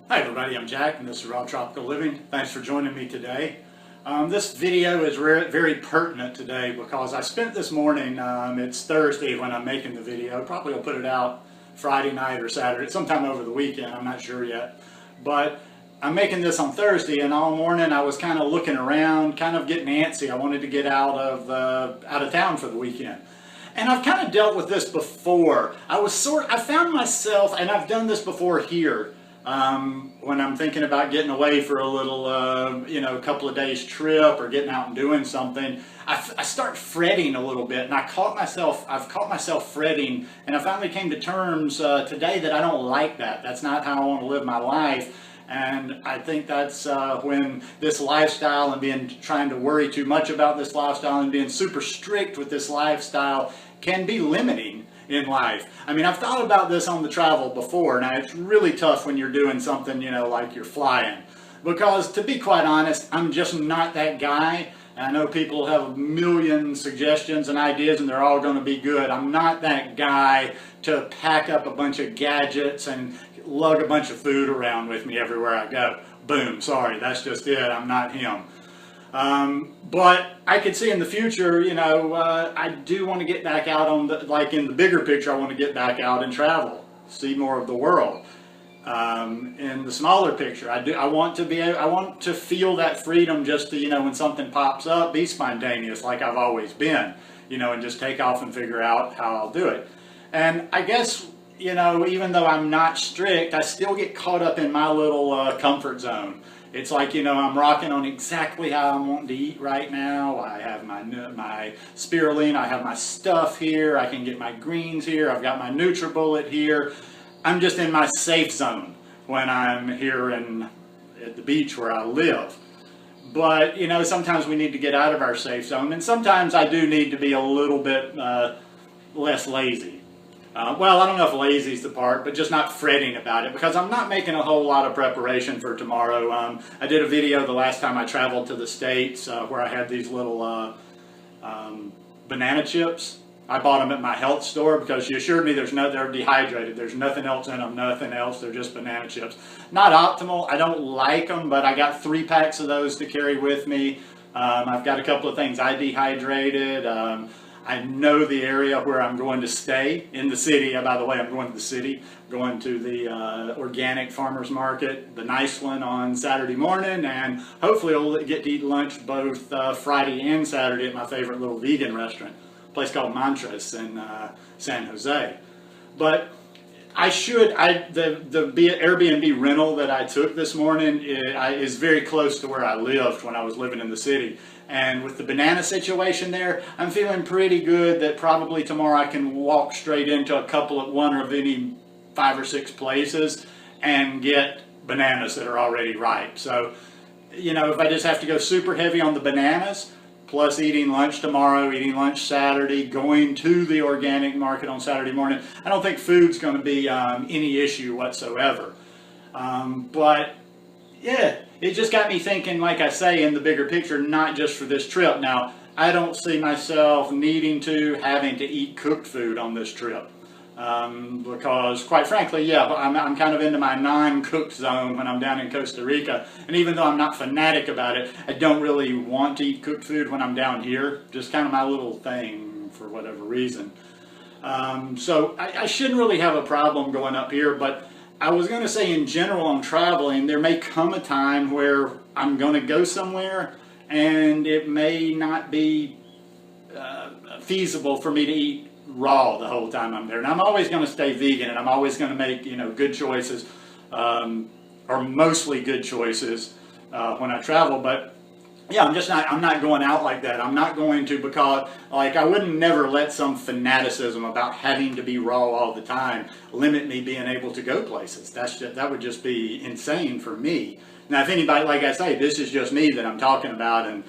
Hi everybody, I'm Jack and this is Raw Tropical Living. Thanks for joining me today. This video is very pertinent today because I spent this morning, it's Thursday when I'm making the video, probably will put it out Friday night or Saturday, sometime over the weekend, I'm not sure yet. But I'm making this on Thursday and all morning I was kind of looking around, kind of getting antsy. I wanted to get out of town for the weekend. And I've kind of dealt with this before. I found myself, and I've done this before here, when I'm thinking about getting away for a little, couple of days trip or getting out and doing something, I start fretting a little bit, and I've caught myself fretting, and I finally came to terms today that I don't like that. That's not how I want to live my life. And I think that's when this lifestyle and trying to worry too much about this lifestyle and being super strict with this lifestyle can be limiting in life. I mean, I've thought about this on the travel before. Now, it's really tough when you're doing something, like you're flying. Because to be quite honest, I'm just not that guy. I know people have a million suggestions and ideas and they're all going to be good. I'm not that guy to pack up a bunch of gadgets and lug a bunch of food around with me everywhere I go. Boom, sorry, that's just it. I'm not him. But I could see in the future, I do want to get back out on in the bigger picture, I want to get back out and travel, see more of the world. In the smaller picture, I want to feel that freedom just to, when something pops up, be spontaneous like I've always been, and just take off and figure out how I'll do it. And I guess, even though I'm not strict, I still get caught up in my little comfort zone. It's like, I'm rocking on exactly how I'm wanting to eat right now. I have my spirulina, I have my stuff here, I can get my greens here, I've got my NutriBullet here. I'm just in my safe zone when I'm here at the beach where I live. But, sometimes we need to get out of our safe zone, and sometimes I do need to be a little bit less lazy. Well, I don't know if lazy is the part, but just not fretting about it, because I'm not making a whole lot of preparation for tomorrow. I did a video the last time I traveled to the States where I had these little banana chips. I bought them at my health store because she assured me they're dehydrated. There's nothing else in them, nothing else. They're just banana chips. Not optimal. I don't like them, but I got 3 packs of those to carry with me. I've got a couple of things I dehydrated. I know the area where I'm going to stay in the city. By the way, I'm going to the city, going to the organic farmers market, the nice one on Saturday morning, and hopefully I'll get to eat lunch both Friday and Saturday at my favorite little vegan restaurant, a place called Mantras in San Jose. But the Airbnb rental that I took this morning is very close to where I lived when I was living in the city. And with the banana situation there, I'm feeling pretty good that probably tomorrow I can walk straight into one of any 5 or 6 places and get bananas that are already ripe. So, if I just have to go super heavy on the bananas, plus eating lunch tomorrow, eating lunch Saturday, going to the organic market on Saturday morning, I don't think food's going to be any issue whatsoever. But yeah, it just got me thinking, like I say, in the bigger picture, not just for this trip. Now, I don't see myself having to eat cooked food on this trip. Because quite frankly, yeah, I'm kind of into my non-cooked zone when I'm down in Costa Rica. And even though I'm not fanatic about it, I don't really want to eat cooked food when I'm down here. Just kind of my little thing for whatever reason. So I shouldn't really have a problem going up here, but I was going to say in general on traveling, there may come a time where I'm going to go somewhere and it may not be feasible for me to eat raw the whole time I'm there. And I'm always going to stay vegan, and I'm always going to make good choices, or mostly good choices when I travel. But yeah, I'm not going out like that. I'm not going to, because I wouldn't never let some fanaticism about having to be raw all the time limit me being able to go places. That would just be insane for me. Now, if anybody, like I say, this is just me that I'm talking about, and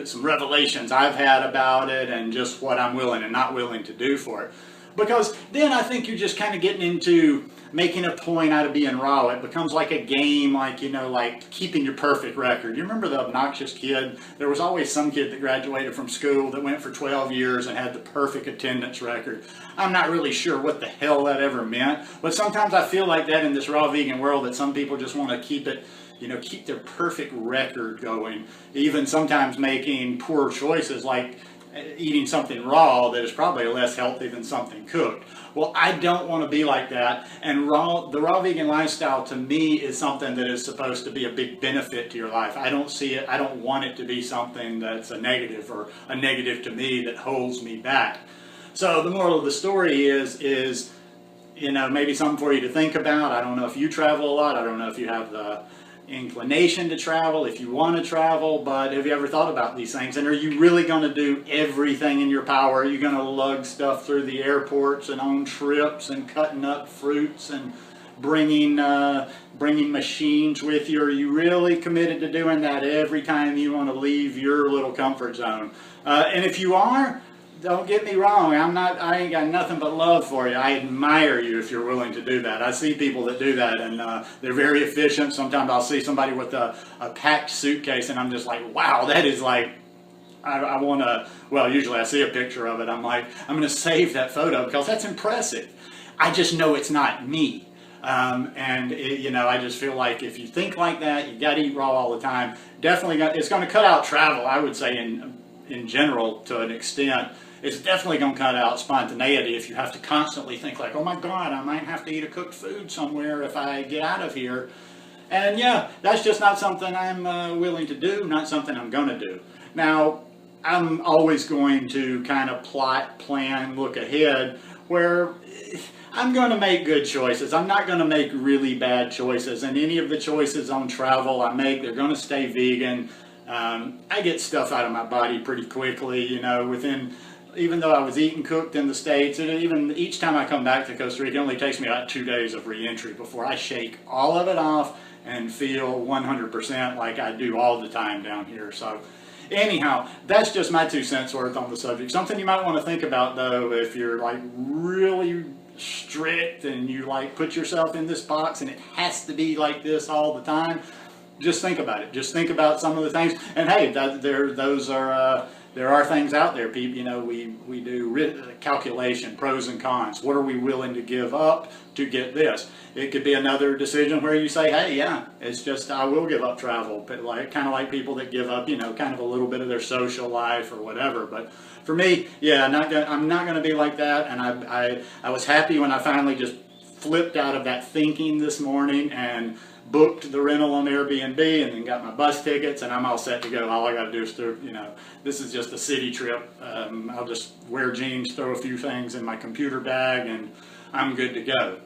some revelations I've had about it and just what I'm willing and not willing to do for it. because then I think you're just kind of getting into making a point out of being raw. It becomes like a game, like, you know, like keeping your perfect record. You remember the obnoxious kid? There was always some kid that graduated from school that went for 12 years and had the perfect attendance record. I'm not really sure what the hell that ever meant, but sometimes I feel like that in this raw vegan world, that some people just want to keep it, you know, keep their perfect record going, even sometimes making poor choices like eating something raw that is probably less healthy than something cooked. Well, I don't want to be like that, and the raw vegan lifestyle to me is something that is supposed to be a big benefit to your life. I don't see it, I don't want it to be something that's a negative, or a negative to me that holds me back. So the moral of the story is, you know, maybe something for you to think about. I don't know if you travel a lot, I don't know if you have the inclination to travel, if you want to travel, but have you ever thought about these things? And are you really going to do everything in your power? Are you going to lug stuff through the airports and on trips and cutting up fruits and bringing machines with you? Are you really committed to doing that every time you want to leave your little comfort zone? And if you are, don't get me wrong, I ain't got nothing but love for you. I admire you if you're willing to do that. I see people that do that, and they're very efficient. Sometimes I'll see somebody with a packed suitcase, and I'm just like, wow, that is like, I want to, well, usually I see a picture of it. I'm like, I'm going to save that photo because that's impressive. I just know it's not me. You know, I just feel like if you think like that, you got to eat raw all the time. Definitely, it's going to cut out travel, I would say, in general, to an extent. It's definitely going to cut out spontaneity if you have to constantly think like, oh my God, I might have to eat a cooked food somewhere if I get out of here. And yeah, that's just not something I'm willing to do, not something I'm going to do. Now, I'm always going to kind of plot, plan, look ahead, where I'm going to make good choices. I'm not going to make really bad choices. And any of the choices on travel I make, they're going to stay vegan. I get stuff out of my body pretty quickly, you know, even though I was eating cooked in the States, and even each time I come back to Costa Rica, it only takes me about 2 days of re-entry before I shake all of it off and feel 100% like I do all the time down here. So anyhow, that's just my 2 cents worth on the subject. Something you might want to think about, though, if you're like really strict and you like put yourself in this box and it has to be like this all the time. Just think about it. Just think about some of the things. And hey, there are things out there. People, you know, we do calculation, pros and cons. What are we willing to give up to get this? It could be another decision where you say, hey, yeah, it's just I will give up travel, but like kind of like people that give up, you know, kind of a little bit of their social life or whatever. But for me, yeah, I'm not going to be like that. And I was happy when I finally just flipped out of that thinking this morning and booked the rental on Airbnb and then got my bus tickets, and I'm all set to go. All I got to do is you know, this is just a city trip. I'll just wear jeans, throw a few things in my computer bag, and I'm good to go.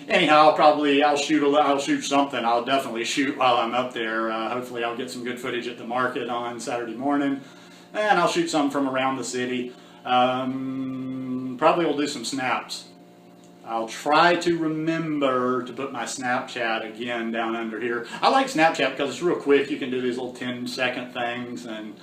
Anyhow, I'll shoot something. I'll definitely shoot while I'm up there. Hopefully I'll get some good footage at the market on Saturday morning, and I'll shoot some from around the city. Probably will do some snaps. I'll try to remember to put my Snapchat again down under here. I like Snapchat because it's real quick. You can do these little 10-second things, and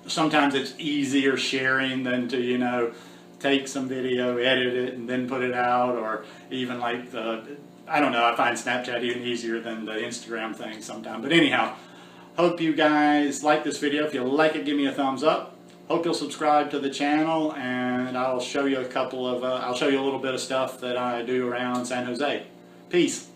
sometimes it's easier sharing than to, you know, take some video, edit it, and then put it out, or even like I don't know, I find Snapchat even easier than the Instagram thing sometimes. But anyhow, hope you guys like this video. If you like it, give me a thumbs up. Hope you'll subscribe to the channel, and I'll show you a little bit of stuff that I do around San Jose. Peace.